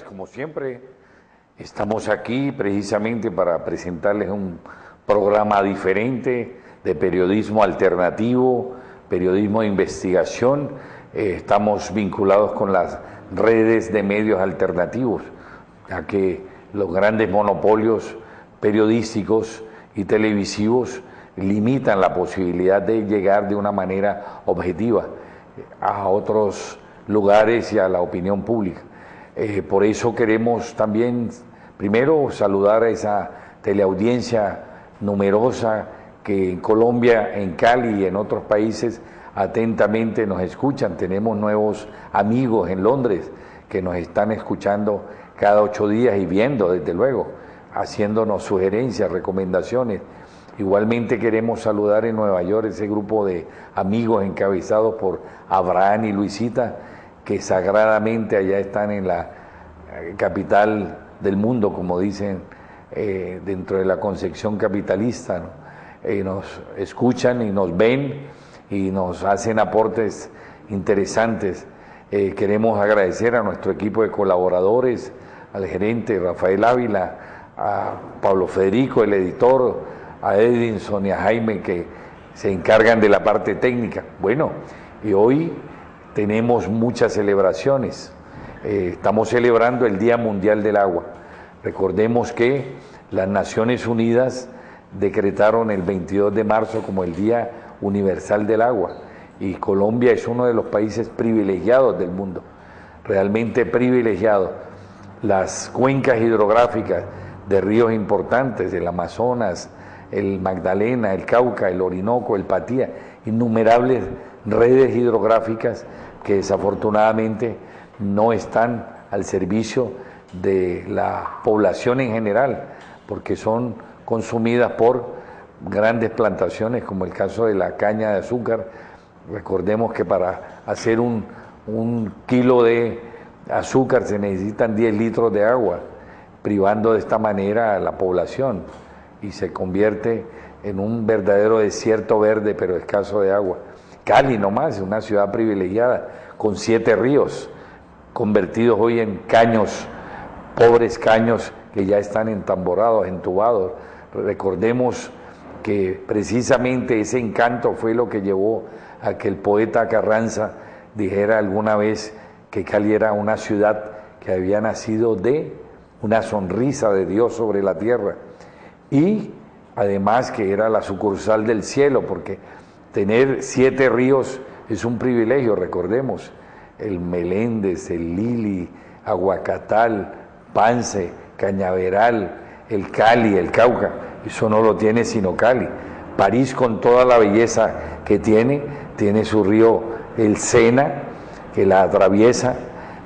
como siempre, estamos aquí precisamente para presentarles un programa diferente de periodismo alternativo, periodismo de investigación. Estamos vinculados con las redes de medios alternativos, ya que los grandes monopolios periodísticos y televisivos limitan la posibilidad de llegar de una manera objetiva a otros lugares y a la opinión pública. Por eso queremos también, primero, saludar a esa teleaudiencia numerosa que en Colombia, en Cali y en otros países atentamente nos escuchan. Tenemos nuevos amigos en Londres que nos están escuchando cada 8 días y viendo, desde luego, haciéndonos sugerencias, recomendaciones. Igualmente queremos saludar en Nueva York ese grupo de amigos encabezados por Abraham y Luisita, que sagradamente allá están en la capital del mundo, como dicen, dentro de la concepción capitalista, ¿no? Nos escuchan y nos ven y nos hacen aportes interesantes. Queremos agradecer a nuestro equipo de colaboradores, al gerente Rafael Ávila, a Pablo Federico, el editor, a Edinson y a Jaime, que se encargan de la parte técnica. Bueno, y hoy tenemos muchas celebraciones. Estamos celebrando el Día Mundial del Agua. Recordemos que las Naciones Unidas decretaron el 22 de marzo como el Día Universal del Agua, y Colombia es uno de los países privilegiados del mundo, realmente privilegiados. Las cuencas hidrográficas de ríos importantes, el Amazonas, el Magdalena, el Cauca, el Orinoco, el Patía, innumerables redes hidrográficas que desafortunadamente no están al servicio de la población en general, porque son consumidas por grandes plantaciones, como el caso de la caña de azúcar. Recordemos que para hacer un kilo de azúcar se necesitan 10 litros de agua, privando de esta manera a la población, y se convierte en un verdadero desierto verde, pero escaso de agua. Cali nomás, una ciudad privilegiada, con 7 ríos, convertidos hoy en caños, pobres caños que ya están entamborados, entubados. Recordemos que precisamente ese encanto fue lo que llevó a que el poeta Carranza dijera alguna vez que Cali era una ciudad que había nacido de una sonrisa de Dios sobre la tierra, y además que era la sucursal del cielo, porque tener 7 ríos es un privilegio. Recordemos el Meléndez, el Lili, Aguacatal, Pance, Cañaveral, el Cali, el Cauca. Eso no lo tiene sino Cali. París, con toda la belleza que tiene su río el Sena, que la atraviesa.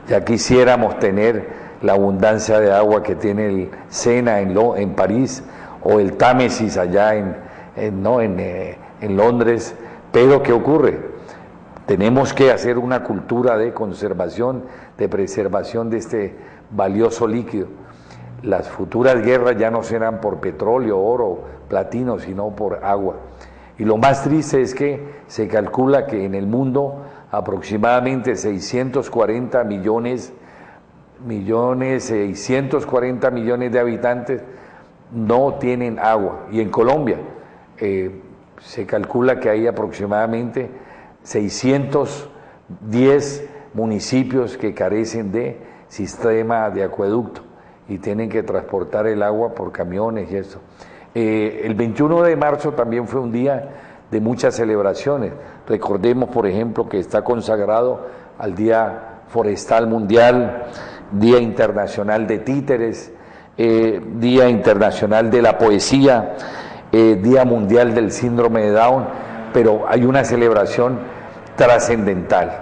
Ya quisiéramos tener la abundancia de agua que tiene el Sena en París, o el Támesis allá en Londres. Pero ¿qué ocurre? Tenemos que hacer una cultura de conservación, de preservación de este valioso líquido. Las futuras guerras ya no serán por petróleo, oro, platino, sino por agua. Y lo más triste es que se calcula que en el mundo aproximadamente 640 millones de habitantes no tienen agua. Y en Colombia se calcula que hay aproximadamente 610 municipios que carecen de sistema de acueducto y tienen que transportar el agua por camiones y eso. El 21 de marzo también fue un día de muchas celebraciones. Recordemos, por ejemplo, que está consagrado al Día Forestal Mundial, Día Internacional de Títeres, Día Internacional de la Poesía, Día Mundial del Síndrome de Down, pero hay una celebración trascendental.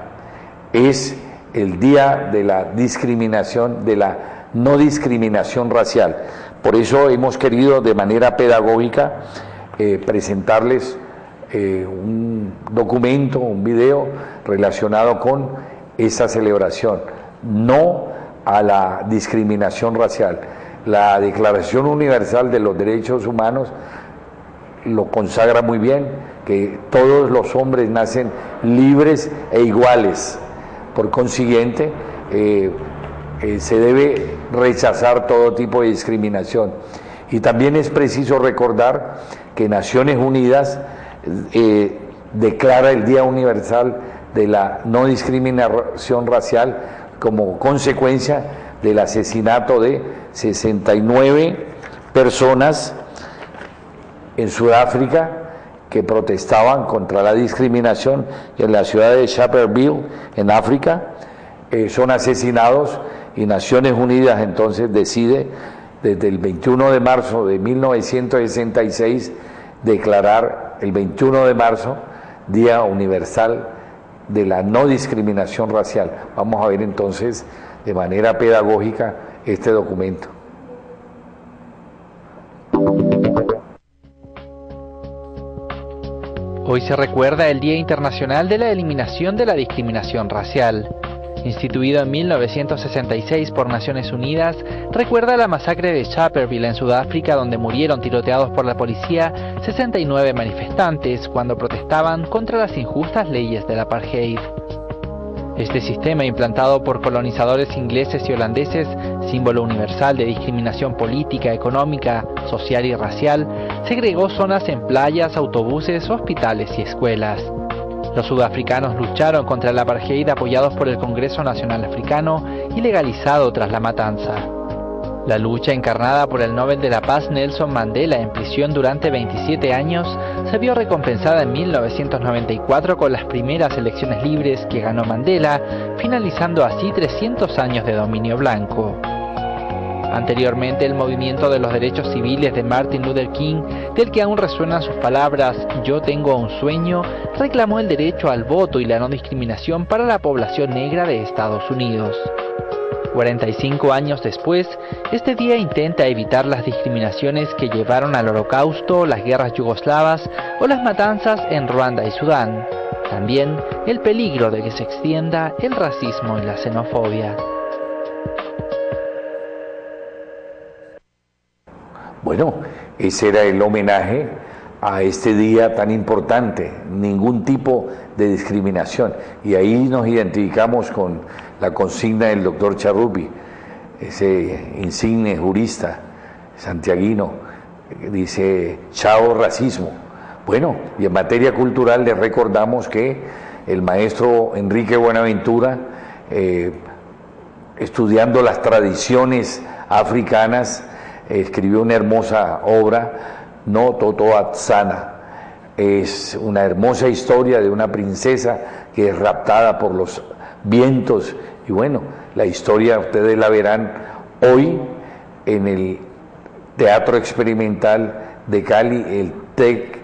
Es el Día de la Discriminación, de la no discriminación racial. Por eso hemos querido de manera pedagógica presentarles un documento, un video relacionado con esa celebración. No a la discriminación racial. La Declaración Universal de los Derechos Humanos lo consagra muy bien, que todos los hombres nacen libres e iguales. Por consiguiente, se debe rechazar todo tipo de discriminación. Y también es preciso recordar que Naciones Unidas declara el Día Universal de la No Discriminación Racial como consecuencia del asesinato de 69 personas en Sudáfrica que protestaban contra la discriminación en la ciudad de Sharpeville, en África. Son asesinados y Naciones Unidas entonces decide desde el 21 de marzo de 1966 declarar el 21 de marzo Día Universal de la No Discriminación Racial. Vamos a ver entonces de manera pedagógica este documento. Hoy se recuerda el Día Internacional de la Eliminación de la Discriminación Racial. Instituido en 1966 por Naciones Unidas, recuerda la masacre de Sharpeville en Sudáfrica, donde murieron tiroteados por la policía 69 manifestantes cuando protestaban contra las injustas leyes del apartheid. Este sistema, implantado por colonizadores ingleses y holandeses, símbolo universal de discriminación política, económica, social y racial, segregó zonas en playas, autobuses, hospitales y escuelas. Los sudafricanos lucharon contra el apartheid apoyados por el Congreso Nacional Africano y legalizado tras la matanza. La lucha encarnada por el Nobel de la Paz Nelson Mandela en prisión durante 27 años se vio recompensada en 1994 con las primeras elecciones libres que ganó Mandela, finalizando así 300 años de dominio blanco. Anteriormente, el movimiento de los derechos civiles de Martin Luther King, del que aún resuenan sus palabras "Yo tengo un sueño", reclamó el derecho al voto y la no discriminación para la población negra de Estados Unidos. 45 años después, este día intenta evitar las discriminaciones que llevaron al Holocausto, las guerras yugoslavas o las matanzas en Ruanda y Sudán. También el peligro de que se extienda el racismo y la xenofobia. Bueno, ese era el homenaje a este día tan importante, ningún tipo de discriminación. Y ahí nos identificamos con la consigna del doctor Charrupi, ese insigne jurista santiaguino, dice chao racismo. Bueno, y en materia cultural les recordamos que el maestro Enrique Buenaventura, estudiando las tradiciones africanas, escribió una hermosa obra, No Totoatzana. Es una hermosa historia de una princesa que es raptada por los vientos. Y bueno, la historia ustedes la verán hoy en el Teatro Experimental de Cali, el TEC,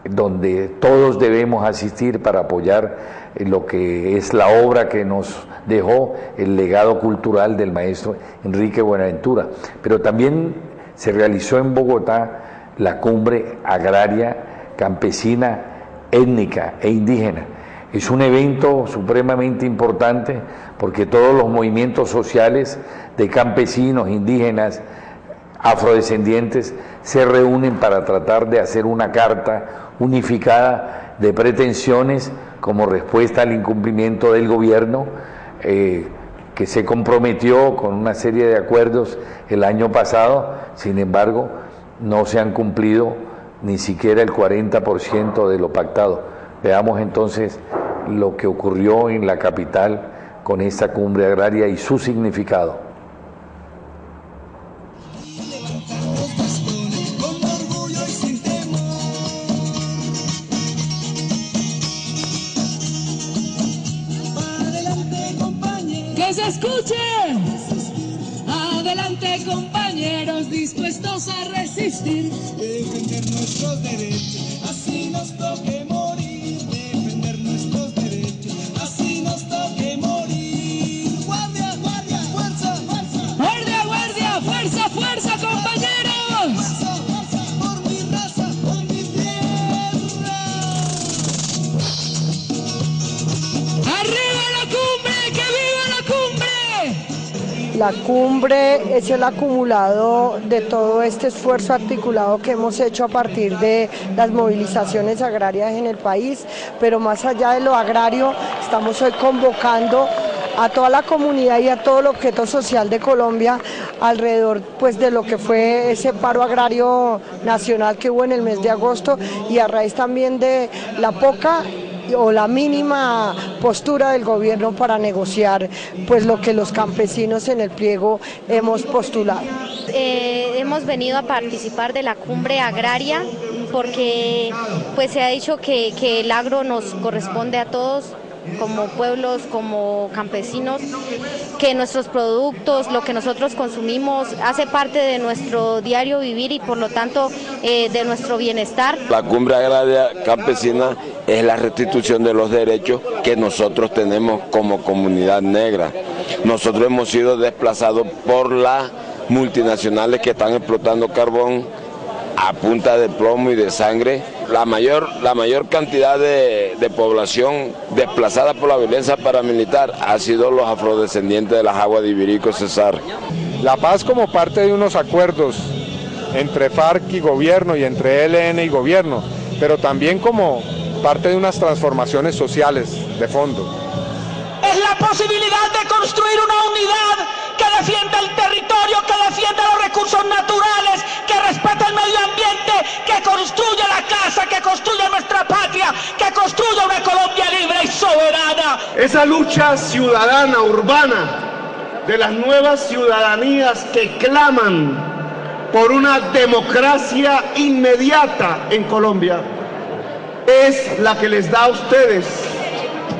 donde todos debemos asistir para apoyar lo que es la obra que nos dejó el legado cultural del maestro Enrique Buenaventura. Pero también se realizó en Bogotá la cumbre agraria, campesina, étnica e indígena. Es un evento supremamente importante porque todos los movimientos sociales de campesinos, indígenas, afrodescendientes se reúnen para tratar de hacer una carta unificada de pretensiones como respuesta al incumplimiento del gobierno que se comprometió con una serie de acuerdos el año pasado. Sin embargo, no se han cumplido ni siquiera el 40% de lo pactado. Veamos entonces lo que ocurrió en la capital con esta cumbre agraria y su significado. ¡Que se escuche! Adelante, compañeros, dispuestos a resistir, defender nuestros derechos, así nos toque morir, defender nuestros derechos, así nos toque morir. Guardia, guardia, fuerza, fuerza. Guardia, guardia, fuerza, fuerza, compañeros. Fuerza, fuerza, por mi raza, por mi tierra. ¡Arriba la cumbre! ¡Que viva la cumbre! La cumbre es el acumulado de todo este esfuerzo articulado que hemos hecho a partir de las movilizaciones agrarias en el país, pero más allá de lo agrario, estamos hoy convocando a toda la comunidad y a todo el objeto social de Colombia alrededor pues de lo que fue ese paro agrario nacional que hubo en el mes de agosto, y a raíz también de la poca o la mínima postura del gobierno para negociar pues lo que los campesinos en el pliego hemos postulado. Hemos venido a participar de la cumbre agraria porque pues se ha dicho que el agro nos corresponde a todos, como pueblos, como campesinos, que nuestros productos, lo que nosotros consumimos, hace parte de nuestro diario vivir y por lo tanto de nuestro bienestar. La cumbre agraria campesina es la restitución de los derechos que nosotros tenemos como comunidad negra. Nosotros hemos sido desplazados por las multinacionales que están explotando carbón a punta de plomo y de sangre. La mayor cantidad de población desplazada por la violencia paramilitar ha sido los afrodescendientes de las aguas de Ibirico Cesar. La paz como parte de unos acuerdos entre FARC y gobierno y entre ELN y gobierno, pero también como parte de unas transformaciones sociales de fondo. Es la posibilidad de construir una unidad que defienda el territorio, que defienda los recursos naturales, que respete el medio ambiente, que construya la casa, que construya nuestra patria, que construya una Colombia libre y soberana. Esa lucha ciudadana, urbana, de las nuevas ciudadanías que claman por una democracia inmediata en Colombia, es la que les da a ustedes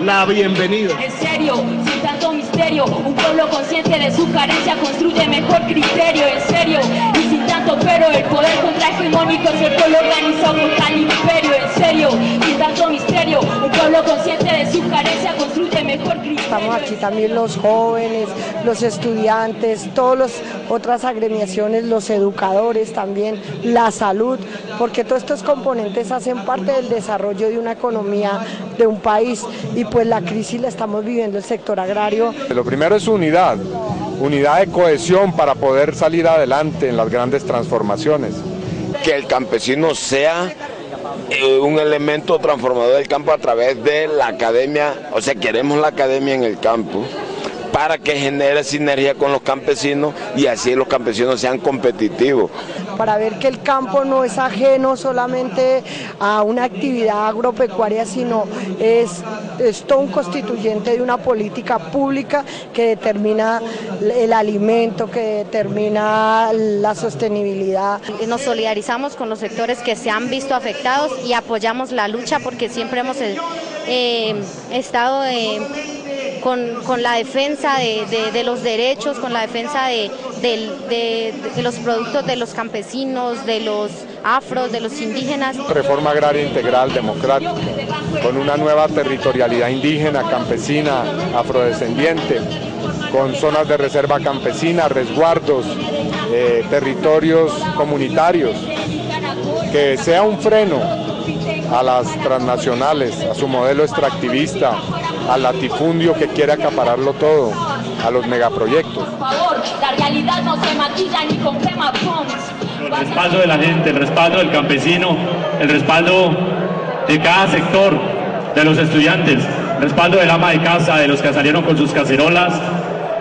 la bienvenida. En serio, sin tanto misterio, un pueblo consciente de su carencia construye mejor criterio. En serio, y sin tanto pero, el poder contrahegemónico es el pueblo organizado contra el imperio. En serio, sin tanto misterio, un pueblo consciente de su carencia construye mejor criterio. Estamos aquí también los jóvenes, los estudiantes, todas las otras agremiaciones, los educadores también, la salud, porque todos estos componentes hacen parte del desarrollo de una economía de un país, y pues la crisis la estamos viviendo el sector agrario. Lo primero es unidad de cohesión para poder salir adelante en las grandes transformaciones. Que el campesino sea un elemento transformador del campo a través de la academia, o sea, queremos la academia en el campo para que genere sinergia con los campesinos y así los campesinos sean competitivos. Para ver que el campo no es ajeno solamente a una actividad agropecuaria, sino es todo un constituyente de una política pública que determina el alimento, que determina la sostenibilidad. Nos solidarizamos con los sectores que se han visto afectados y apoyamos la lucha porque siempre hemos estado con la defensa de los derechos, con la defensa de los productos de los campesinos, de los afros, de los indígenas. Reforma agraria integral, democrática, con una nueva territorialidad indígena, campesina, afrodescendiente, con zonas de reserva campesina, resguardos, territorios comunitarios, que sea un freno a las transnacionales, a su modelo extractivista, al latifundio que quiere acapararlo todo, a los megaproyectos. Por favor, la realidad no se maquilla ni con crema Pons. El respaldo de la gente, el respaldo del campesino, el respaldo de cada sector, de los estudiantes, el respaldo del ama de casa, de los que salieron con sus cacerolas,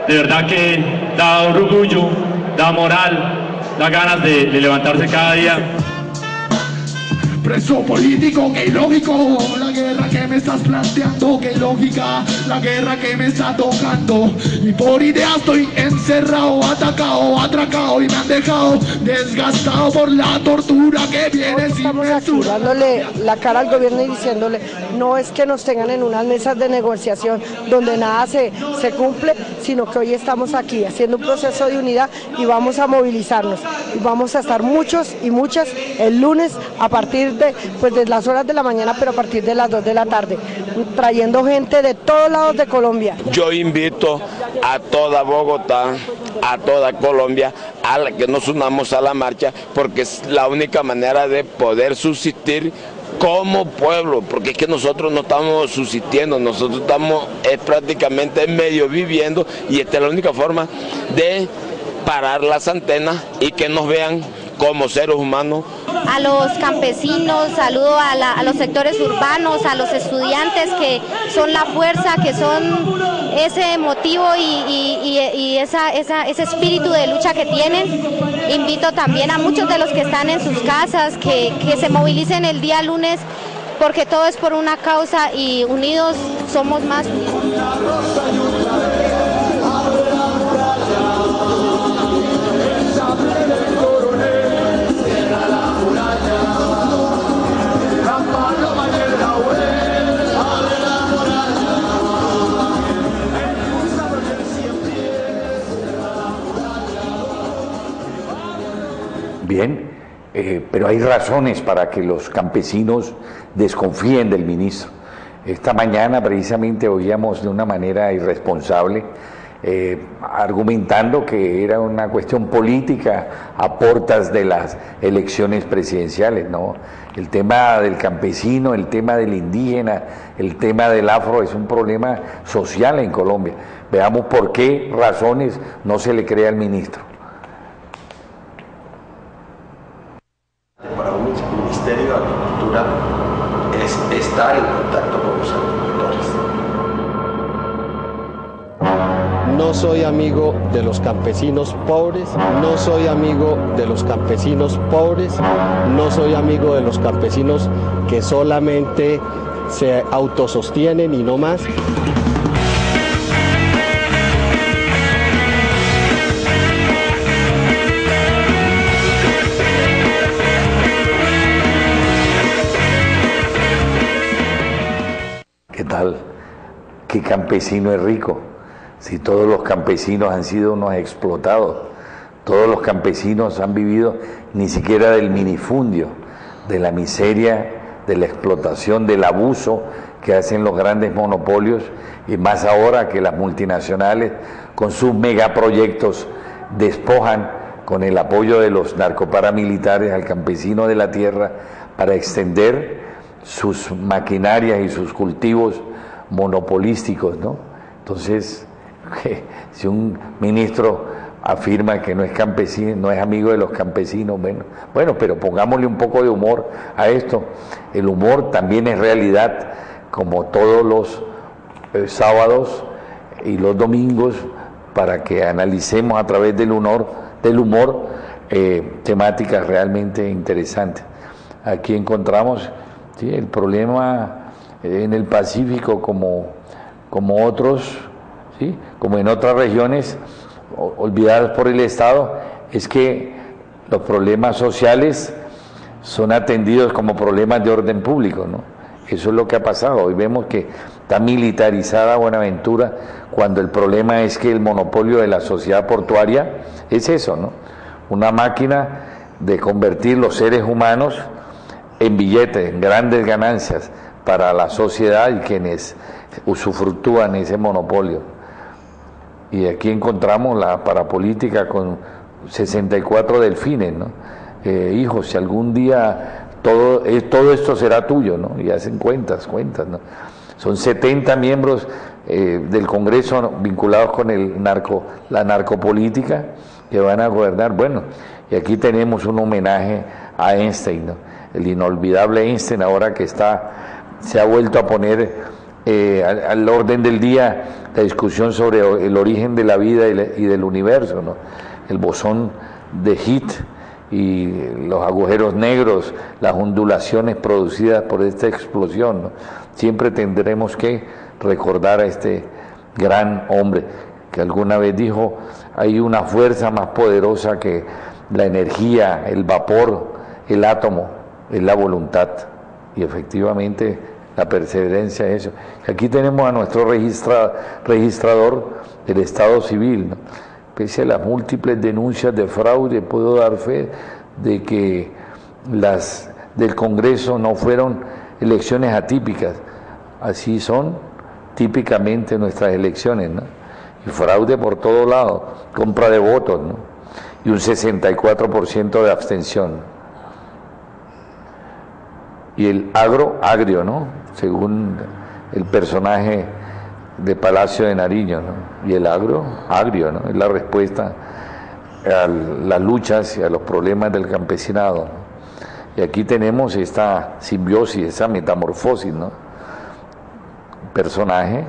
de verdad que da orgullo, da moral, da ganas de levantarse cada día. Preso político, qué ilógico, la guerra que me estás planteando, qué lógica, la guerra que me está tocando. Y por idea estoy encerrado, atacado, atracado y me han dejado desgastado por la tortura que viene sin Estamos aquí dándole la cara al gobierno y diciéndole, no es que nos tengan en unas mesas de negociación donde nada se cumple, sino que hoy estamos aquí haciendo un proceso de unidad y vamos a movilizarnos. Y vamos a estar muchos y muchas el lunes a partir de las horas de la mañana, pero a partir de las 2 de la tarde, trayendo gente de todos lados de Colombia. Yo invito a toda Bogotá, a toda Colombia, a que nos unamos a la marcha, porque es la única manera de poder subsistir como pueblo, porque es que nosotros no estamos subsistiendo, nosotros estamos prácticamente medio viviendo, y esta es la única forma de parar las antenas y que nos vean como seres humanos. A los campesinos, saludo a los sectores urbanos, a los estudiantes que son la fuerza, que son ese motivo y ese espíritu de lucha que tienen. Invito también a muchos de los que están en sus casas que se movilicen el día lunes, porque todo es por una causa y unidos somos más. Bien, pero hay razones para que los campesinos desconfíen del ministro. Esta mañana precisamente oíamos de una manera irresponsable, argumentando que era una cuestión política a portas de las elecciones presidenciales, ¿no? El tema del campesino, el tema del indígena, el tema del afro es un problema social en Colombia. Veamos por qué razones no se le cree al ministro. Para un Ministerio de Agricultura es estar en contacto con los agricultores. No soy amigo de los campesinos pobres, no soy amigo de los campesinos pobres, no soy amigo de los campesinos que solamente se autosostienen y no más. ¿Qué tal? ¿Qué campesino es rico? Si todos los campesinos han sido unos explotados, todos los campesinos han vivido ni siquiera del minifundio, de la miseria, de la explotación, del abuso que hacen los grandes monopolios, y más ahora que las multinacionales con sus megaproyectos despojan con el apoyo de los narcoparamilitares al campesino de la tierra para extender sus maquinarias y sus cultivos monopolísticos, ¿no? Entonces, si un ministro afirma que no es campesino, no es amigo de los campesinos, bueno, pero pongámosle un poco de humor a esto. El humor también es realidad, como todos los sábados y los domingos, para que analicemos a través del humor temáticas realmente interesantes. Aquí encontramos, ¿sí?, el problema en el Pacífico como otros, ¿sí?, como en otras regiones olvidadas por el Estado, es que los problemas sociales son atendidos como problemas de orden público, ¿no? Eso es lo que ha pasado. Hoy vemos que está militarizada Buenaventura, cuando el problema es que el monopolio de la sociedad portuaria es eso, ¿no? Una máquina de convertir los seres humanos en billetes, en grandes ganancias para la sociedad y quienes usufructúan ese monopolio. Y aquí encontramos la parapolítica con 64 delfines, ¿no? Hijo, si algún día todo esto será tuyo, ¿no? Y hacen cuentas, ¿no? Son 70 miembros del Congreso vinculados con la narcopolítica que van a gobernar. Bueno, y aquí tenemos un homenaje a Einstein, ¿no? El inolvidable Einstein, ahora que se ha vuelto a poner al orden del día la discusión sobre el origen de la vida y del universo, ¿no? El bosón de Higgs y los agujeros negros, las ondulaciones producidas por esta explosión, ¿no? Siempre tendremos que recordar a este gran hombre que alguna vez dijo: hay una fuerza más poderosa que la energía, el vapor, el átomo, es la voluntad. Y efectivamente la perseverancia es eso. Aquí tenemos a nuestro registrador del Estado Civil, ¿no? Pese a las múltiples denuncias de fraude, puedo dar fe de que las del Congreso no fueron elecciones atípicas. Así son típicamente nuestras elecciones, ¿no? Y fraude por todo lado, compra de votos, ¿no? Y un 64% de abstención. Y el agrio, ¿no? Según el personaje de Palacio de Nariño, ¿no? Y el agrio, ¿no? Es la respuesta las luchas y a los problemas del campesinado, ¿no? Y aquí tenemos esta simbiosis, esa metamorfosis, ¿no? Un personaje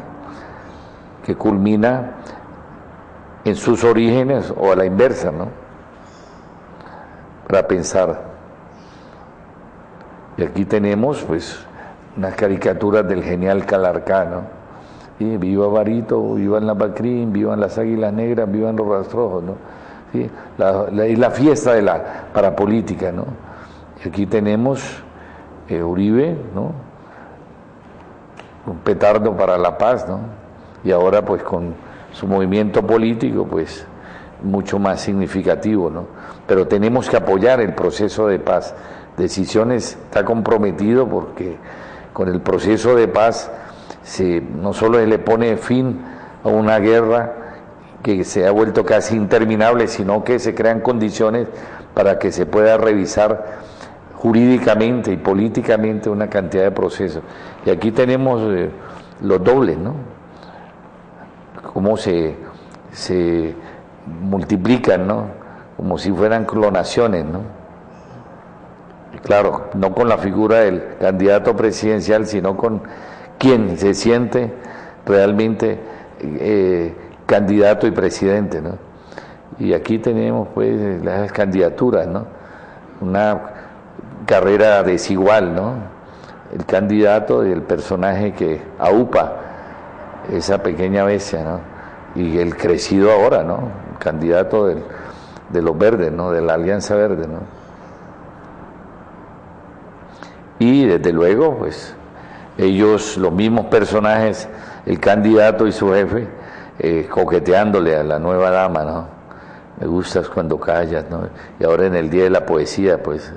que culmina en sus orígenes o a la inversa, ¿no? Para pensar. Y aquí tenemos pues unas caricaturas del genial Calarcá, ¿no? ¿Sí? Viva Barito, vivan las Bacrín, vivan las Águilas Negras, vivan los Rastrojos, ¿no? ¿Sí? La fiesta de la parapolítica, ¿no? Y aquí tenemos Uribe, ¿no? Un petardo para la paz, ¿no? Y ahora pues con su movimiento político pues mucho más significativo, ¿no? Pero tenemos que apoyar el proceso de paz. Decisiones está comprometido porque con el proceso de paz no solo se le pone fin a una guerra que se ha vuelto casi interminable, sino que se crean condiciones para que se pueda revisar jurídicamente y políticamente una cantidad de procesos. Y aquí tenemos los dobles, ¿no? Cómo se multiplican, ¿no? Como si fueran clonaciones, ¿no? Y claro, no con la figura del candidato presidencial, sino con quien se siente realmente candidato y presidente, ¿no? Y aquí tenemos pues las candidaturas, ¿no? Una carrera desigual, ¿no? El candidato y el personaje que aupa esa pequeña bestia, ¿no? Y el crecido ahora, ¿no? El candidato de los verdes, ¿no? De la Alianza Verde, ¿no? Y desde luego, pues, ellos, los mismos personajes, el candidato y su jefe, coqueteándole a la nueva dama, ¿no? Me gustas cuando callas, ¿no? Y ahora en el Día de la Poesía, pues,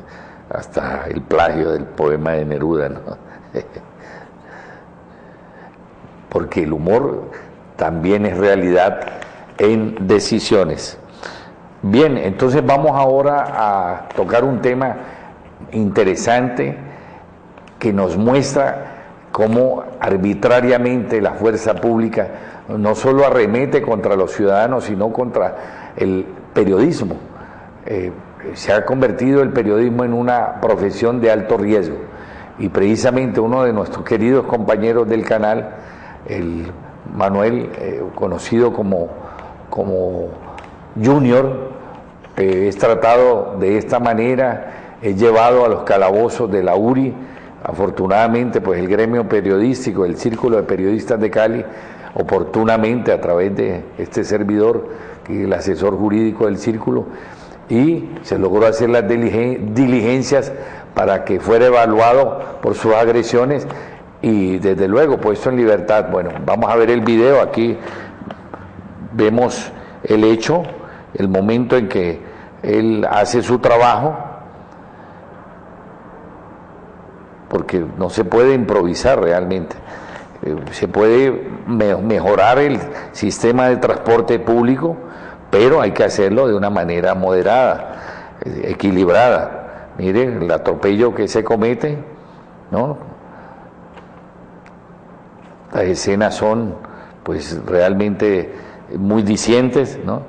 hasta el plagio del poema de Neruda, ¿no? Porque el humor también es realidad en decisiones. Bien, entonces vamos ahora a tocar un tema interesante que nos muestra cómo arbitrariamente la fuerza pública no solo arremete contra los ciudadanos, sino contra el periodismo. Se ha convertido el periodismo en una profesión de alto riesgo. Y precisamente uno de nuestros queridos compañeros del canal, el Manuel, conocido como Junior, es tratado de esta manera, es llevado a los calabozos de la URI. Afortunadamente, pues el gremio periodístico, el Círculo de Periodistas de Cali, oportunamente a través de este servidor, que es el asesor jurídico del Círculo, y se logró hacer las diligencias para que fuera evaluado por sus agresiones y desde luego puesto en libertad. Bueno, vamos a ver el video. Aquí vemos el hecho, el momento en que él hace su trabajo, porque no se puede improvisar realmente. Se puede mejorar el sistema de transporte público, pero hay que hacerlo de una manera moderada, equilibrada. Mire el atropello que se comete, ¿no? Las escenas son pues realmente muy discientes, ¿no?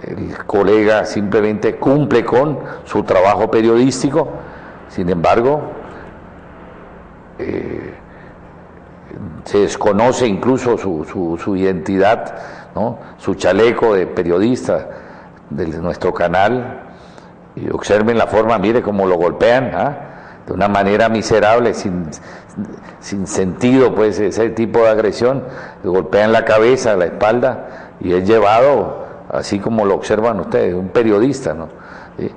El colega simplemente cumple con su trabajo periodístico, sin embargo, se desconoce incluso su identidad, ¿no? Su chaleco de periodista de nuestro canal, y observen la forma, mire cómo lo golpean, ¿ah? De una manera miserable, sin sentido, pues ese tipo de agresión, le golpean la cabeza, la espalda, y es llevado, así como lo observan ustedes, un periodista, ¿no? ¿Sí?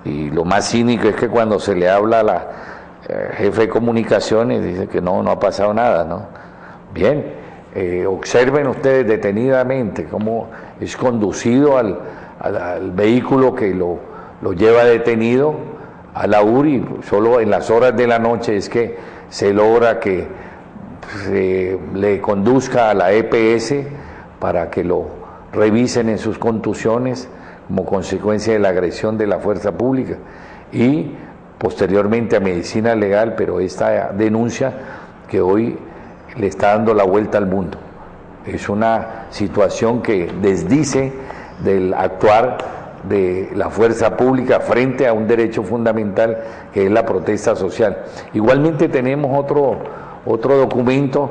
Y lo más cínico es que cuando se le habla a la jefe de comunicaciones, dice que no ha pasado nada, ¿no? Bien, observen ustedes detenidamente cómo es conducido al vehículo que lo lleva detenido a la URI. Solo en las horas de la noche es que se logra que se le conduzca a la EPS para que lo revisen en sus contusiones como consecuencia de la agresión de la fuerza pública, y posteriormente a medicina legal, pero esta denuncia que hoy le está dando la vuelta al mundo. Es una situación que desdice del actuar de la fuerza pública frente a un derecho fundamental que es la protesta social. Igualmente tenemos otro documento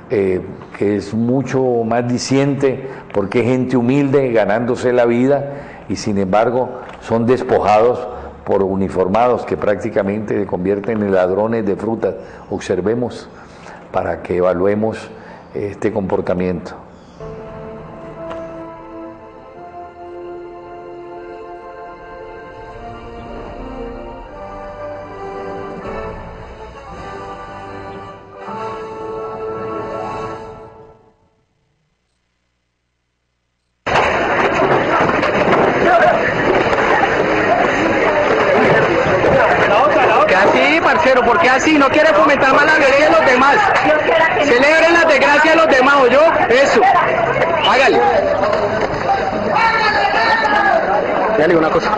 que es mucho más diciente, porque es gente humilde ganándose la vida y sin embargo son despojados por uniformados que prácticamente se convierten en ladrones de frutas. Observemos para que evaluemos este comportamiento. ¿Por qué así? No quiere fomentar más la alegría de los demás. Celebren la desgracia de los demás, ¿o yo? Eso. Hágale. Ya le digo una cosa.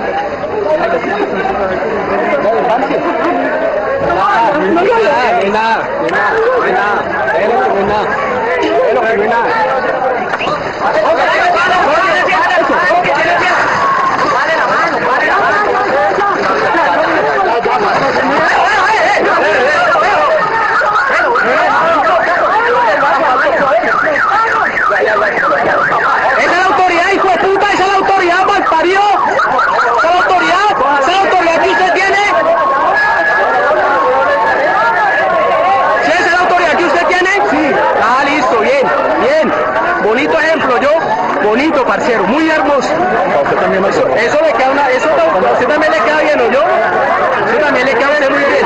No hay nada. Esa es la autoridad, hijo de puta, esa es la autoridad, malparido. Esa es la autoridad que usted tiene. ¿Sí, esa es la autoridad que usted tiene? Sí. Ah, listo, bien. Bonito ejemplo, bonito, parcero, muy hermoso. Eso le queda a usted también le queda bien, ¿o yo? Eso también le queda a usted muy bien.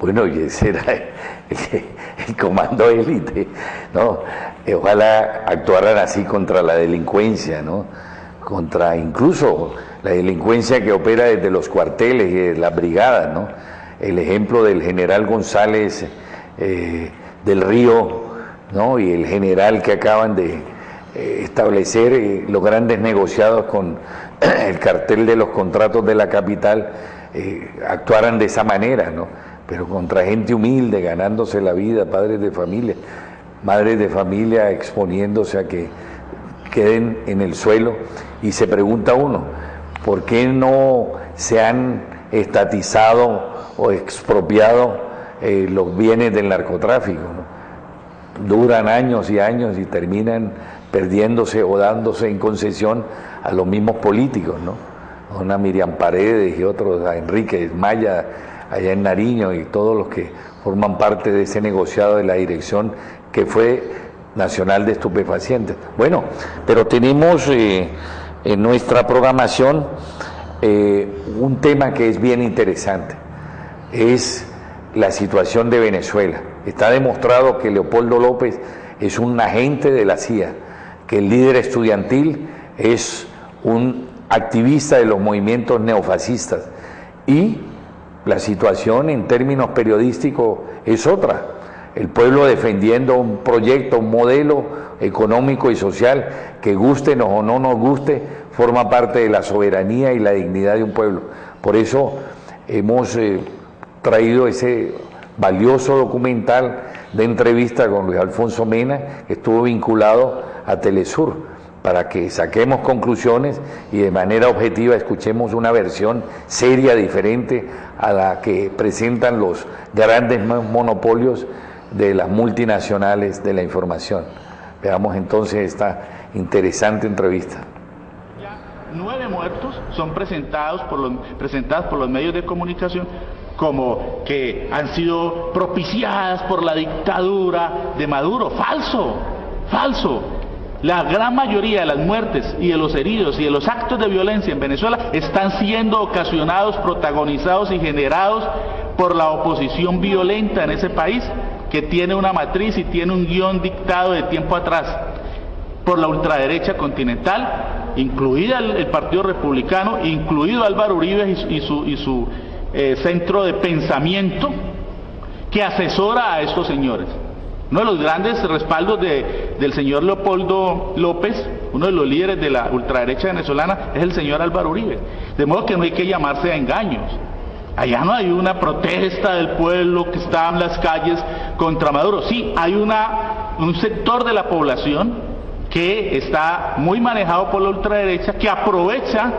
Bueno, y ese era el comando élite, ¿no? Ojalá actuaran así contra la delincuencia, ¿no? Contra incluso la delincuencia que opera desde los cuarteles y de las brigadas, ¿no? El ejemplo del general González del Río, ¿no? Y el general que acaban de establecer los grandes negociados con el cartel de los contratos de la capital, actuaran de esa manera, ¿no? Pero contra gente humilde, ganándose la vida, padres de familia, madres de familia exponiéndose a que queden en el suelo. Y se pregunta uno, ¿por qué no se han estatizado o expropiado los bienes del narcotráfico, ¿no? Duran años y años y terminan perdiéndose o dándose en concesión a los mismos políticos, ¿no? A una Miriam Paredes y otros, a Enrique Maya allá en Nariño y todos los que forman parte de ese negociado de la dirección que fue Nacional de Estupefacientes. Bueno, pero tenemos en nuestra programación un tema que es bien interesante, es la situación de Venezuela. Está demostrado que Leopoldo López es un agente de la CIA, que el líder estudiantil es un activista de los movimientos neofascistas, y la situación en términos periodísticos es otra. El pueblo defendiendo un proyecto, un modelo económico y social que guste o no nos guste, forma parte de la soberanía y la dignidad de un pueblo. Por eso hemos traído ese valioso documental de entrevista con Luis Alfonso Mena, que estuvo vinculado a Telesur, para que saquemos conclusiones y de manera objetiva escuchemos una versión seria, diferente a la que presentan los grandes monopolios de las multinacionales de la información. Veamos entonces esta interesante entrevista. 9 muertos son presentados por los medios de comunicación como que han sido propiciadas por la dictadura de Maduro. Falso, falso. La gran mayoría de las muertes y de los heridos y de los actos de violencia en Venezuela están siendo ocasionados, protagonizados y generados por la oposición violenta en ese país, que tiene una matriz y tiene un guión dictado de tiempo atrás por la ultraderecha continental, incluida el Partido Republicano, incluido Álvaro Uribe y su centro de pensamiento que asesora a estos señores. Uno de los grandes respaldos del señor Leopoldo López, uno de los líderes de la ultraderecha venezolana, es el señor Álvaro Uribe. De modo que no hay que llamarse a engaños. Allá no hay una protesta del pueblo que está en las calles contra Maduro. Sí, hay un sector de la población que está muy manejado por la ultraderecha, que aprovecha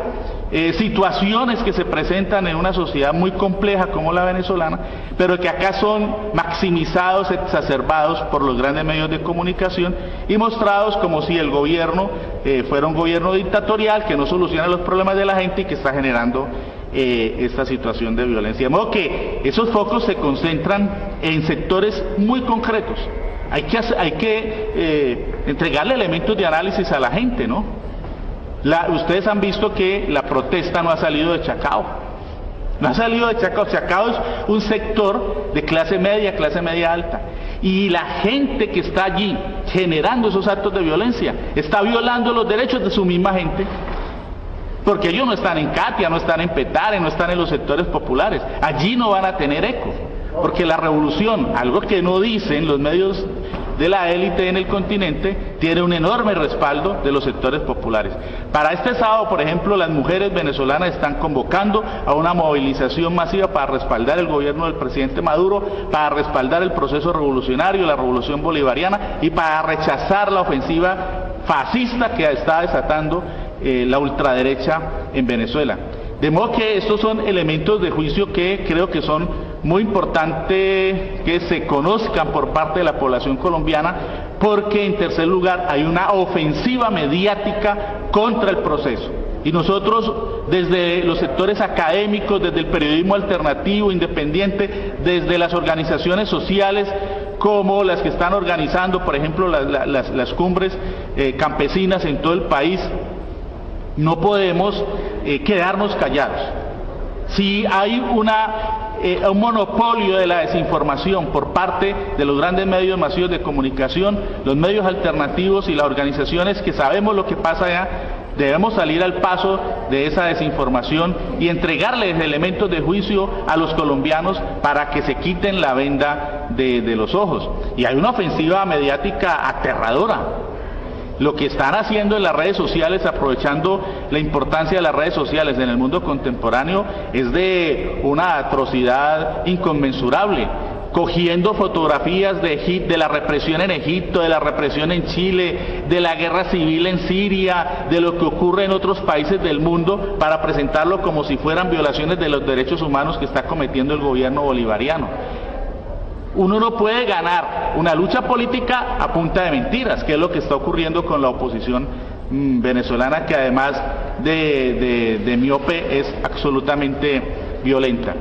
situaciones que se presentan en una sociedad muy compleja como la venezolana, pero que acá son maximizados, exacerbados por los grandes medios de comunicación y mostrados como si el gobierno fuera un gobierno dictatorial que no soluciona los problemas de la gente y que está generando esta situación de violencia. De modo que esos focos se concentran en sectores muy concretos. Hay que entregarle elementos de análisis a la gente, ¿no? Ustedes han visto que la protesta no ha salido de Chacao. No ha salido de Chacao. Chacao es un sector de clase media alta. Y la gente que está allí generando esos actos de violencia está violando los derechos de su misma gente. Porque ellos no están en Catia, no están en Petare, no están en los sectores populares. Allí no van a tener eco. Porque la revolución, algo que no dicen los medios de la élite en el continente, tiene un enorme respaldo de los sectores populares. Para este sábado, por ejemplo, las mujeres venezolanas están convocando a una movilización masiva para respaldar el gobierno del presidente Maduro, para respaldar el proceso revolucionario, la revolución bolivariana, y para rechazar la ofensiva fascista que está desatando la ultraderecha en Venezuela. De modo que estos son elementos de juicio que creo que son muy importantes que se conozcan por parte de la población colombiana, porque en tercer lugar hay una ofensiva mediática contra el proceso. Y nosotros desde los sectores académicos, desde el periodismo alternativo, independiente, desde las organizaciones sociales, como las que están organizando, por ejemplo, las cumbres campesinas en todo el país, no podemos quedarnos callados. Si hay un monopolio de la desinformación por parte de los grandes medios masivos de comunicación, los medios alternativos y las organizaciones que sabemos lo que pasa allá, debemos salir al paso de esa desinformación y entregarles elementos de juicio a los colombianos para que se quiten la venda de los ojos. Y hay una ofensiva mediática aterradora. Lo que están haciendo en las redes sociales, aprovechando la importancia de las redes sociales en el mundo contemporáneo, es de una atrocidad inconmensurable. Cogiendo fotografías de la represión en Egipto, de la represión en Chile, de la guerra civil en Siria, de lo que ocurre en otros países del mundo, para presentarlo como si fueran violaciones de los derechos humanos que está cometiendo el gobierno bolivariano. Uno no puede ganar una lucha política a punta de mentiras, que es lo que está ocurriendo con la oposición venezolana, que además de miope es absolutamente violenta.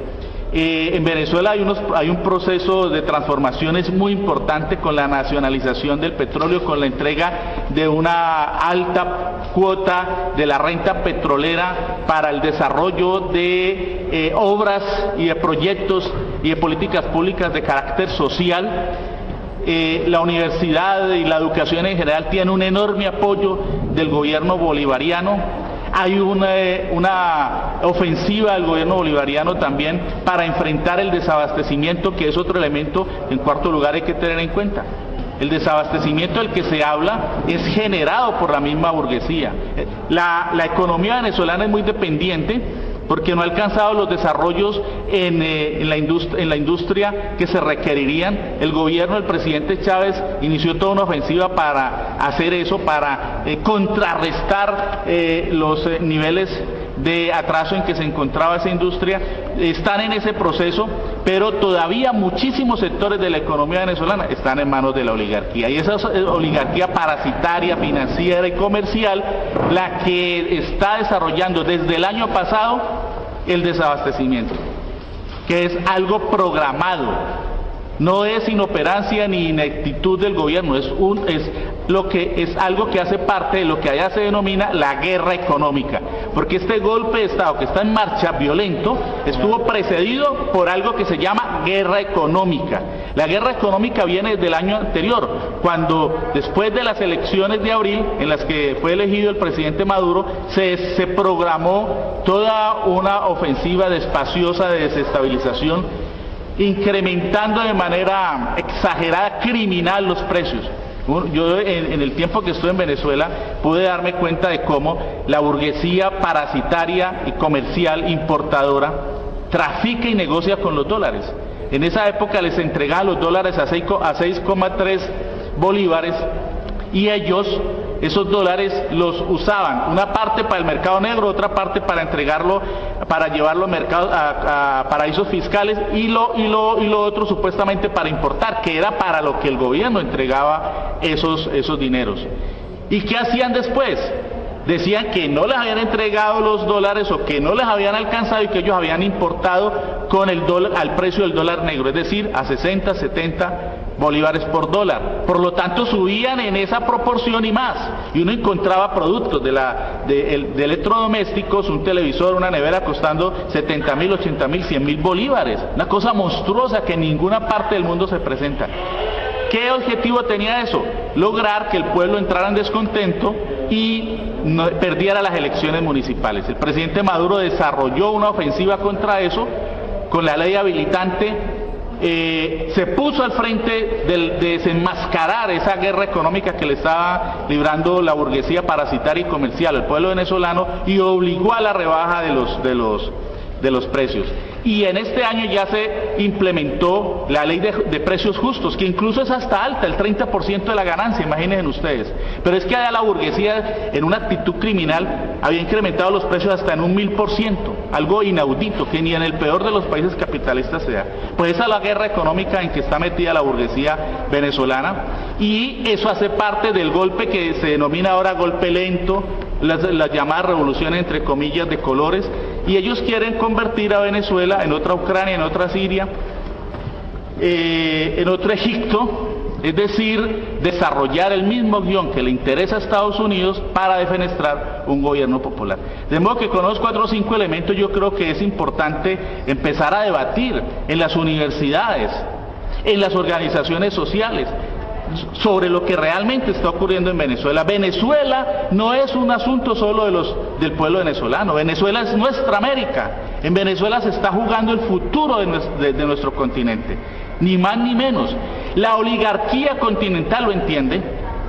En Venezuela hay un proceso de transformaciones muy importante con la nacionalización del petróleo, con la entrega de una alta cuota de la renta petrolera para el desarrollo de obras y de proyectos y de políticas públicas de carácter social. La universidad y la educación en general tienen un enorme apoyo del gobierno bolivariano. Hay una ofensiva del gobierno bolivariano también para enfrentar el desabastecimiento, que es otro elemento que en cuarto lugar hay que tener en cuenta. El desabastecimiento del que se habla es generado por la misma burguesía. La economía venezolana es muy dependiente porque no ha alcanzado los desarrollos en la industria que se requerirían. El gobierno del presidente Chávez inició toda una ofensiva para hacer eso, para contrarrestar los niveles de atraso en que se encontraba esa industria. Están en ese proceso, pero todavía muchísimos sectores de la economía venezolana están en manos de la oligarquía, y esa oligarquía parasitaria, financiera y comercial la que está desarrollando desde el año pasado el desabastecimiento, que es algo programado. No es inoperancia ni ineptitud del gobierno, es algo que hace parte de lo que allá se denomina la guerra económica, porque este golpe de Estado que está en marcha, violento, estuvo precedido por algo que se llama guerra económica. La guerra económica viene del año anterior, cuando después de las elecciones de abril, en las que fue elegido el presidente Maduro, se programó toda una ofensiva despaciosa de desestabilización, incrementando de manera exagerada, criminal, los precios. Yo en el tiempo que estuve en Venezuela pude darme cuenta de cómo la burguesía parasitaria y comercial importadora trafica y negocia con los dólares. En esa época les entregaba los dólares a 6,3 bolívares y ellos esos dólares los usaban, una parte para el mercado negro, otra parte para entregarlo, para llevarlo a paraísos fiscales y lo otro supuestamente para importar, que era para lo que el gobierno entregaba esos dineros. ¿Y qué hacían después? Decían que no les habían entregado los dólares o que no les habían alcanzado y que ellos habían importado con el dólar, al precio del dólar negro, es decir, a 60, 70 bolívares por dólar. Por lo tanto, subían en esa proporción y más. Y uno encontraba productos de electrodomésticos, un televisor, una nevera costando 70.000, 80.000, 100.000 bolívares. Una cosa monstruosa que en ninguna parte del mundo se presenta. ¿Qué objetivo tenía eso? Lograr que el pueblo entrara en descontento y perdiera las elecciones municipales. El presidente Maduro desarrolló una ofensiva contra eso, con la ley habilitante, se puso al frente de desenmascarar esa guerra económica que le estaba librando la burguesía parasitaria y comercial al pueblo venezolano y obligó a la rebaja de los precios. Y en este año ya se implementó la ley de precios justos, que incluso es hasta alta, el 30% de la ganancia, imagínense ustedes. Pero es que allá la burguesía, en una actitud criminal, había incrementado los precios hasta en un 1000%, algo inaudito, que ni en el peor de los países capitalistas se da. Pues esa es la guerra económica en que está metida la burguesía venezolana, y eso hace parte del golpe que se denomina ahora golpe lento, las llamadas revoluciones entre comillas de colores, y ellos quieren convertir a Venezuela en otra Ucrania, en otra Siria, en otro Egipto, es decir, desarrollar el mismo guión que le interesa a Estados Unidos para defenestrar un gobierno popular. De modo que con los 4 o 5 elementos yo creo que es importante empezar a debatir en las universidades, en las organizaciones sociales, sobre lo que realmente está ocurriendo en Venezuela. Venezuela no es un asunto solo del pueblo venezolano. Venezuela es nuestra América. En Venezuela se está jugando el futuro de nuestro continente, ni más ni menos. La oligarquía continental lo entiende,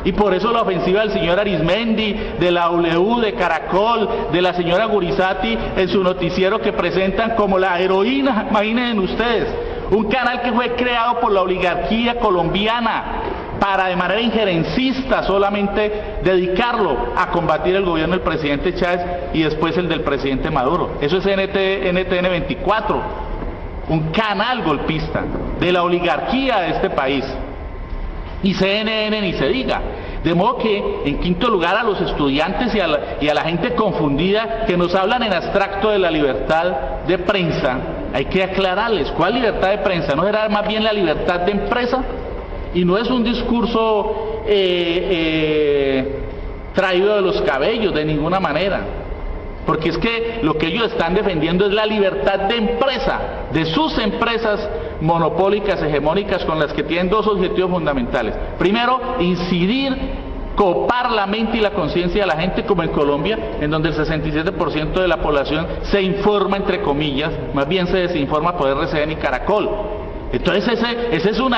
y por eso la ofensiva del señor Arismendi, de la W, de Caracol, de la señora Gurizati en su noticiero, que presentan como la heroína, imaginen ustedes, un canal que fue creado por la oligarquía colombiana para de manera injerencista solamente dedicarlo a combatir el gobierno del presidente Chávez y después el del presidente Maduro. Eso es NTN 24, un canal golpista de la oligarquía de este país. Y CNN ni se diga. De modo que, en quinto lugar, a los estudiantes y a la gente confundida que nos hablan en abstracto de la libertad de prensa, hay que aclararles, ¿cuál libertad de prensa? ¿No será más bien la libertad de empresa? Y no es un discurso traído de los cabellos, de ninguna manera. Porque es que lo que ellos están defendiendo es la libertad de empresa, de sus empresas monopólicas, hegemónicas, con las que tienen dos objetivos fundamentales. Primero, incidir, copar la mente y la conciencia de la gente, como en Colombia, en donde el 67% de la población se informa, entre comillas, más bien se desinforma por RCN y Caracol. Entonces ese es un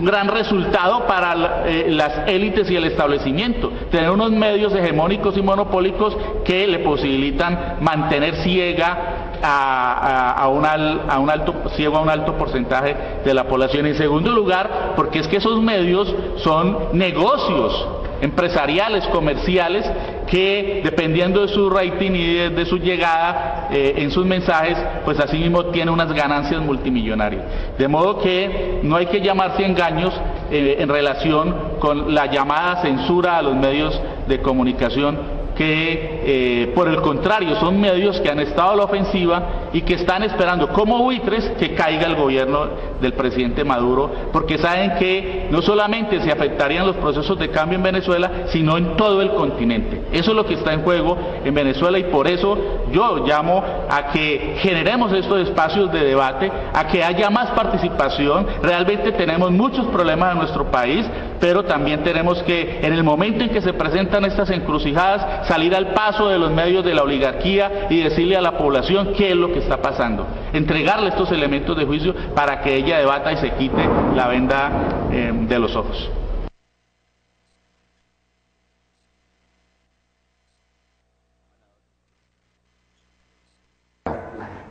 gran resultado para las élites y el establecimiento, tener unos medios hegemónicos y monopólicos que le posibilitan mantener ciega a un alto porcentaje de la población. En segundo lugar, porque es que esos medios son negocios empresariales, comerciales, que dependiendo de su rating y de su llegada en sus mensajes, pues así mismo tiene unas ganancias multimillonarias. De modo que no hay que llamarse engaños en relación con la llamada censura a los medios de comunicación, que por el contrario son medios que han estado a la ofensiva y que están esperando como buitres que caiga el gobierno del presidente Maduro, porque saben que no solamente se afectarían los procesos de cambio en Venezuela, sino en todo el continente. Eso es lo que está en juego en Venezuela, y por eso yo llamo a que generemos estos espacios de debate, a que haya más participación. Realmente tenemos muchos problemas en nuestro país, pero también tenemos que, en el momento en que se presentan estas encrucijadas, salir al paso de los medios de la oligarquía y decirle a la población qué es lo que está pasando, entregarle estos elementos de juicio para que ella debata y se quite la venda de los ojos.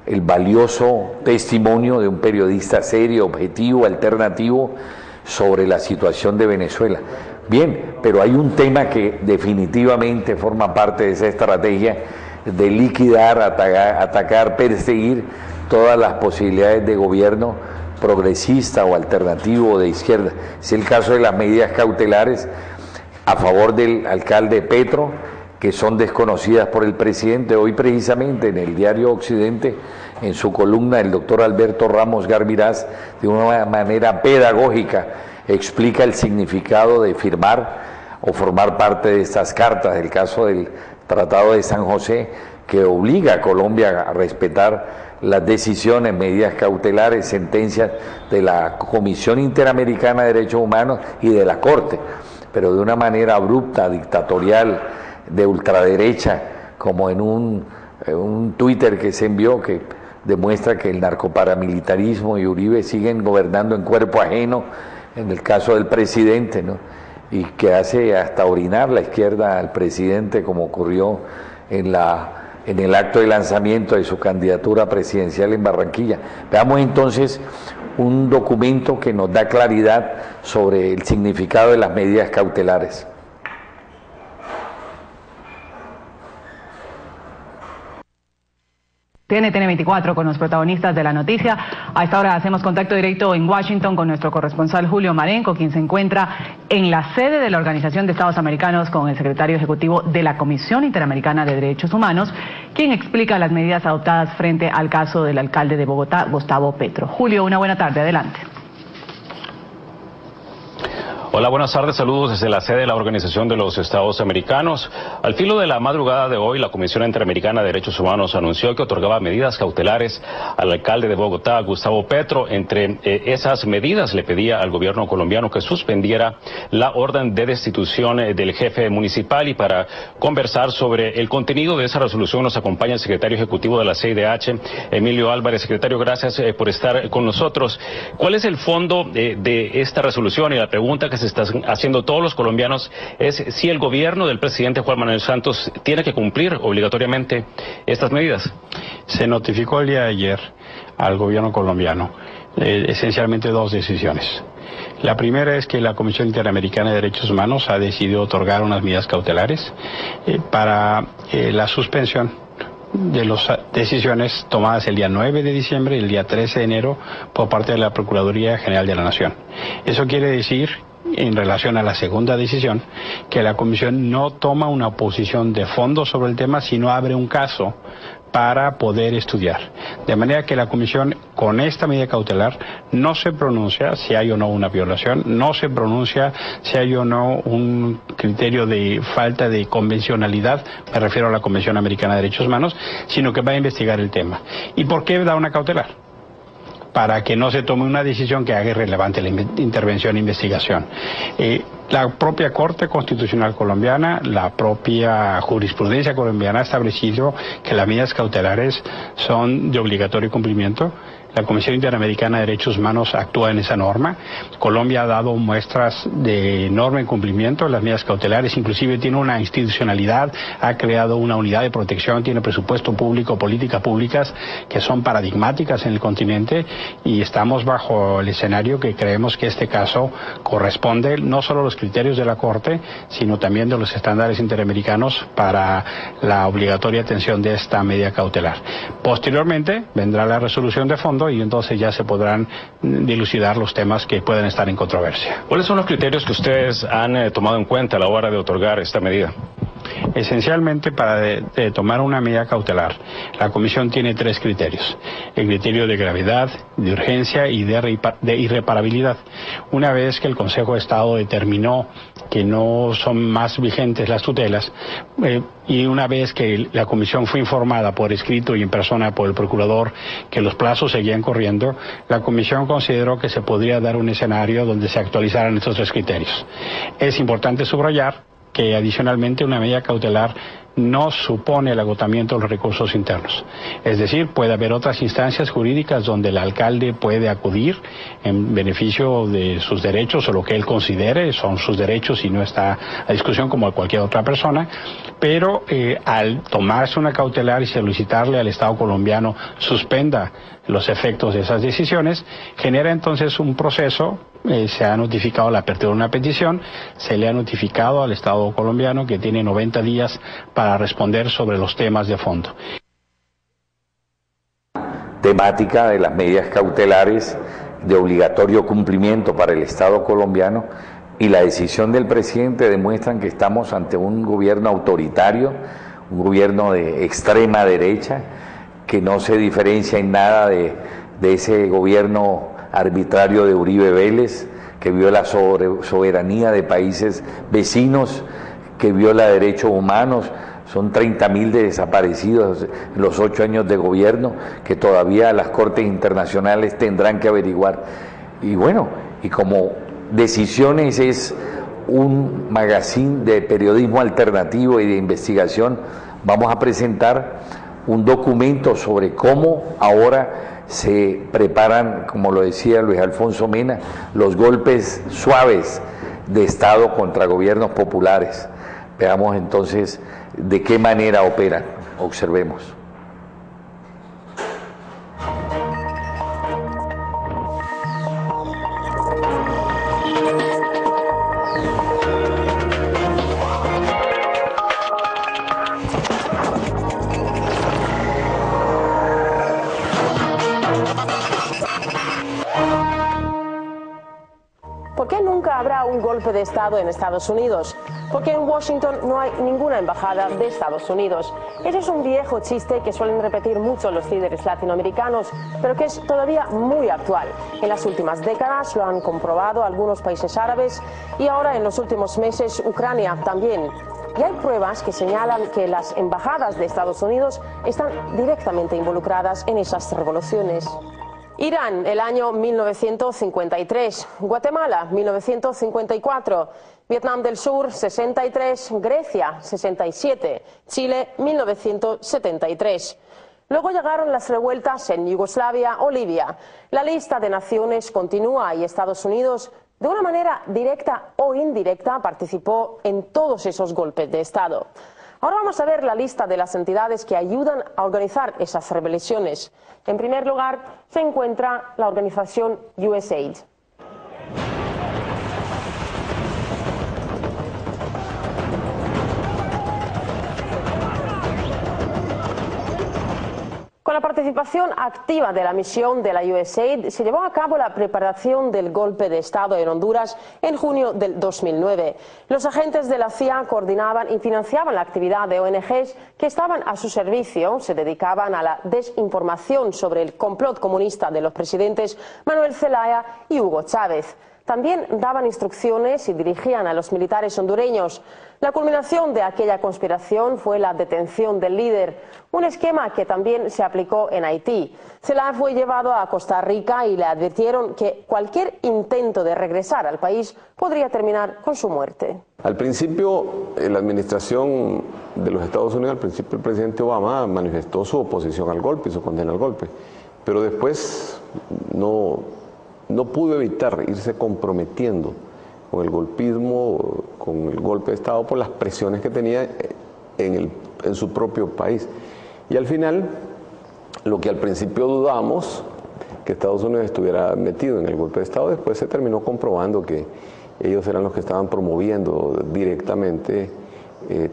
El valioso testimonio de un periodista serio, objetivo, alternativo sobre la situación de Venezuela. Bien, pero hay un tema que definitivamente forma parte de esa estrategia de liquidar, atacar, perseguir todas las posibilidades de gobierno progresista o alternativo o de izquierda. Es el caso de las medidas cautelares a favor del alcalde Petro, que son desconocidas por el presidente. Hoy precisamente en el diario Occidente, en su columna, el doctor Alberto Ramos Garvirás, de una manera pedagógica, explica el significado de firmar o formar parte de estas cartas. El caso del Tratado de San José, que obliga a Colombia a respetar las decisiones, medidas cautelares, sentencias de la Comisión Interamericana de Derechos Humanos y de la Corte, pero de una manera abrupta, dictatorial, de ultraderecha, como en un Twitter que se envió, que demuestra que el narcoparamilitarismo y Uribe siguen gobernando en cuerpo ajeno, en el caso del presidente, ¿no? Y que hace hasta orinar la izquierda al presidente, como ocurrió en el acto de lanzamiento de su candidatura presidencial en Barranquilla. Veamos entonces un documento que nos da claridad sobre el significado de las medidas cautelares. TN 24 con los protagonistas de la noticia. A esta hora hacemos contacto directo en Washington con nuestro corresponsal Julio Marenco, quien se encuentra en la sede de la Organización de Estados Americanos con el secretario ejecutivo de la Comisión Interamericana de Derechos Humanos, quien explica las medidas adoptadas frente al caso del alcalde de Bogotá, Gustavo Petro. Julio, una buena tarde, adelante. Hola, buenas tardes, saludos desde la sede de la Organización de los Estados Americanos. Al filo de la madrugada de hoy, la Comisión Interamericana de Derechos Humanos anunció que otorgaba medidas cautelares al alcalde de Bogotá, Gustavo Petro. Entre esas medidas le pedía al gobierno colombiano que suspendiera la orden de destitución del jefe municipal, y para conversar sobre el contenido de esa resolución nos acompaña el secretario ejecutivo de la CIDH, Emilio Álvarez. Secretario, gracias por estar con nosotros. ¿Cuál es el fondo de esta resolución? Y la pregunta que se están haciendo todos los colombianos es si el gobierno del presidente Juan Manuel Santos tiene que cumplir obligatoriamente estas medidas. Se notificó el día de ayer al gobierno colombiano esencialmente dos decisiones. La primera es que la Comisión Interamericana de Derechos Humanos ha decidido otorgar unas medidas cautelares para la suspensión de las decisiones tomadas el día 9 de diciembre y el día 13 de enero por parte de la Procuraduría General de la Nación. Eso quiere decir en relación a la segunda decisión, que la Comisión no toma una posición de fondo sobre el tema, sino abre un caso para poder estudiar. De manera que la Comisión, con esta medida cautelar, no se pronuncia si hay o no una violación, no se pronuncia si hay o no un criterio de falta de convencionalidad, me refiero a la Convención Americana de Derechos Humanos, sino que va a investigar el tema. ¿Y por qué da una cautelar? Para que no se tome una decisión que haga irrelevante la intervención e investigación. La propia Corte Constitucional colombiana, la propia jurisprudencia colombiana ha establecido que las medidas cautelares son de obligatorio cumplimiento. La Comisión Interamericana de Derechos Humanos actúa en esa norma. Colombia ha dado muestras de enorme cumplimiento de las medidas cautelares, inclusive tiene una institucionalidad, ha creado una unidad de protección, tiene presupuesto público, políticas públicas que son paradigmáticas en el continente, y estamos bajo el escenario que creemos que este caso corresponde no solo a los criterios de la Corte, sino también de los estándares interamericanos para la obligatoria atención de esta medida cautelar. Posteriormente vendrá la resolución de fondo y entonces ya se podrán dilucidar los temas que pueden estar en controversia. ¿Cuáles son los criterios que ustedes han tomado en cuenta a la hora de otorgar esta medida? Esencialmente, para tomar una medida cautelar, la Comisión tiene tres criterios: el criterio de gravedad, de urgencia y de irreparabilidad. Una vez que el Consejo de Estado determinó que no son más vigentes las tutelas, y una vez que la Comisión fue informada por escrito y en persona por el Procurador que los plazos seguían corriendo, la Comisión consideró que se podría dar un escenario donde se actualizaran estos tres criterios. Es importante subrayar que adicionalmente una medida cautelar no supone el agotamiento de los recursos internos. Es decir, puede haber otras instancias jurídicas donde el alcalde puede acudir en beneficio de sus derechos o lo que él considere son sus derechos y no está a discusión como cualquier otra persona, pero al tomarse una cautelar y solicitarle al Estado colombiano suspenda los efectos de esas decisiones, genera entonces un proceso. Se ha notificado la apertura de una petición, se le ha notificado al Estado colombiano que tiene 90 días para responder sobre los temas de fondo. Temática de las medidas cautelares de obligatorio cumplimiento para el Estado colombiano y la decisión del presidente demuestran que estamos ante un gobierno autoritario, un gobierno de extrema derecha, que no se diferencia en nada de ese gobierno arbitrario de Uribe Vélez, que viola soberanía de países vecinos, que viola derechos humanos. Son 30.000 desaparecidos en los 8 años de gobierno que todavía las cortes internacionales tendrán que averiguar. Y bueno, y como Decisiones es un magazine de periodismo alternativo y de investigación, vamos a presentar un documento sobre cómo ahora se preparan, como lo decía Luis Alfonso Mena, los golpes suaves de Estado contra gobiernos populares. Veamos entonces de qué manera operan, observemos. ¿Por qué nunca habrá un golpe de Estado en Estados Unidos? Porque en Washington no hay ninguna embajada de Estados Unidos. Ese es un viejo chiste que suelen repetir mucho los líderes latinoamericanos, pero que es todavía muy actual. En las últimas décadas lo han comprobado algunos países árabes y ahora en los últimos meses Ucrania también. Y hay pruebas que señalan que las embajadas de Estados Unidos están directamente involucradas en esas revoluciones. Irán, el año 1953, Guatemala, 1954, Vietnam del Sur, 63, Grecia, 67, Chile, 1973. Luego llegaron las revueltas en Yugoslavia o Libia. La lista de naciones continúa y Estados Unidos, de una manera directa o indirecta, participó en todos esos golpes de Estado. Ahora vamos a ver la lista de las entidades que ayudan a organizar esas rebeliones. En primer lugar, se encuentra la organización USAID. Con la participación activa de la misión de la USAID se llevó a cabo la preparación del golpe de Estado en Honduras en junio del 2009. Los agentes de la CIA coordinaban y financiaban la actividad de ONGs que estaban a su servicio, se dedicaban a la desinformación sobre el complot comunista de los presidentes Manuel Zelaya y Hugo Chávez. También daban instrucciones y dirigían a los militares hondureños. La culminación de aquella conspiración fue la detención del líder, un esquema que también se aplicó en Haití. Zelaya fue llevado a Costa Rica y le advirtieron que cualquier intento de regresar al país podría terminar con su muerte. Al principio, la administración de los Estados Unidos, al principio el presidente Obama manifestó su oposición al golpe y su condena al golpe, pero después no pudo evitar irse comprometiendo con el golpismo, con el golpe de Estado, por las presiones que tenía en su propio país. Y al final, lo que al principio dudamos, que Estados Unidos estuviera metido en el golpe de Estado, después se terminó comprobando que ellos eran los que estaban promoviendo directamente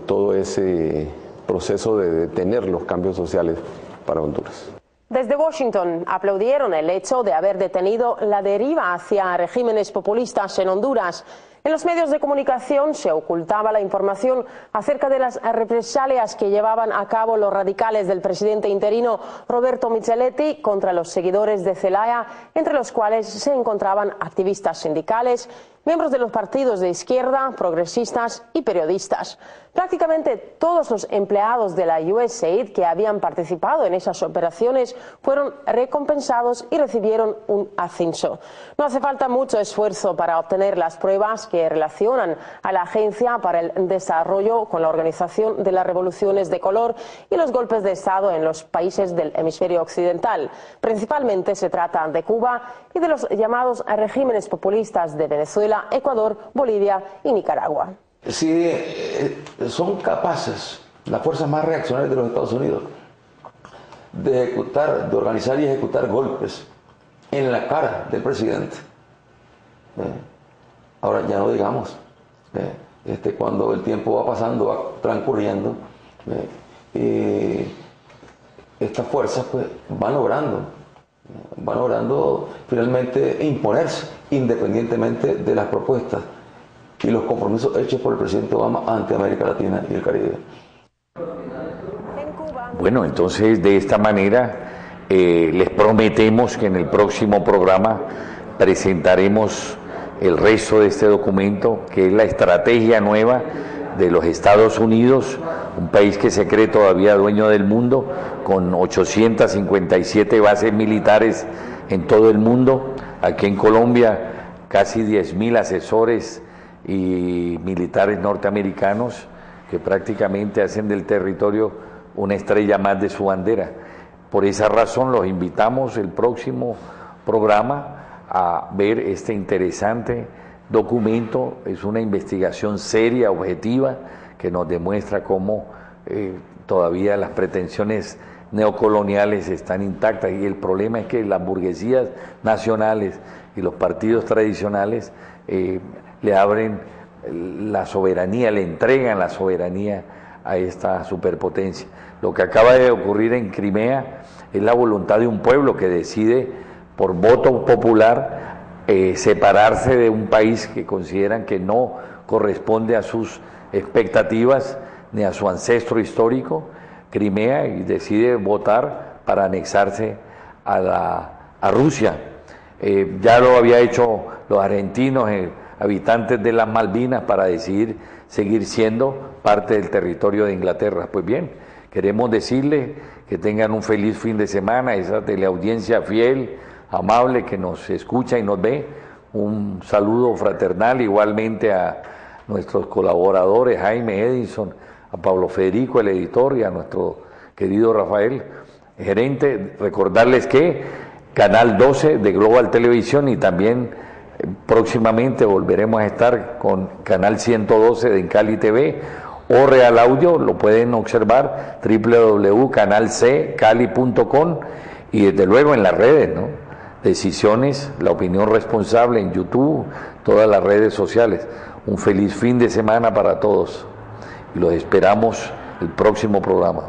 todo ese proceso de detener los cambios sociales para Honduras. Desde Washington aplaudieron el hecho de haber detenido la deriva hacia regímenes populistas en Honduras. En los medios de comunicación se ocultaba la información acerca de las represalias que llevaban a cabo los radicales del presidente interino Roberto Micheletti contra los seguidores de Zelaya, entre los cuales se encontraban activistas sindicales, miembros de los partidos de izquierda, progresistas y periodistas. Prácticamente todos los empleados de la USAID que habían participado en esas operaciones fueron recompensados y recibieron un ascenso. No hace falta mucho esfuerzo para obtener las pruebas que relacionan a la Agencia para el Desarrollo con la Organización de las Revoluciones de Color y los golpes de Estado en los países del hemisferio occidental. Principalmente se trata de Cuba y de los llamados regímenes populistas de Venezuela, Ecuador, Bolivia y Nicaragua. Si son capaces las fuerzas más reaccionarias de los Estados Unidos de organizar y ejecutar golpes en la cara del presidente, ahora ya no digamos, cuando el tiempo va pasando, va transcurriendo, estas fuerzas pues van logrando finalmente imponerse independientemente de las propuestas y los compromisos hechos por el presidente Obama ante América Latina y el Caribe. Bueno, entonces de esta manera les prometemos que en el próximo programa presentaremos el resto de este documento, que es la estrategia nueva de los Estados Unidos, un país que se cree todavía dueño del mundo, con 857 bases militares en todo el mundo. Aquí en Colombia, casi 10.000 asesores y militares norteamericanos que prácticamente hacen del territorio una estrella más de su bandera. Por esa razón los invitamos el próximo programa a ver este interesante documento. Es una investigación seria, objetiva, que nos demuestra cómo todavía las pretensiones neocoloniales están intactas, y el problema es que las burguesías nacionales y los partidos tradicionales le abren la soberanía, le entregan la soberanía a esta superpotencia. Lo que acaba de ocurrir en Crimea es la voluntad de un pueblo que decide por voto popular separarse de un país que consideran que no corresponde a sus expectativas ni a su ancestro histórico, Crimea, y decide votar para anexarse a Rusia. Ya lo había hecho los argentinos, habitantes de las Malvinas, para decidir seguir siendo parte del territorio de Inglaterra. Pues bien, queremos decirles que tengan un feliz fin de semana, esa teleaudiencia fiel, amable, que nos escucha y nos ve. Un saludo fraternal igualmente a nuestros colaboradores, Jaime, Edison, a Pablo Federico, el editor, y a nuestro querido Rafael, gerente. Recordarles que Canal 12 de Global Televisión, y también próximamente volveremos a estar con Canal 112 de Cali TV, o Real Audio, lo pueden observar, www.canalccali.com, y desde luego en las redes, ¿no? Decisiones, la opinión responsable en YouTube, todas las redes sociales. Un feliz fin de semana para todos y los esperamos el próximo programa.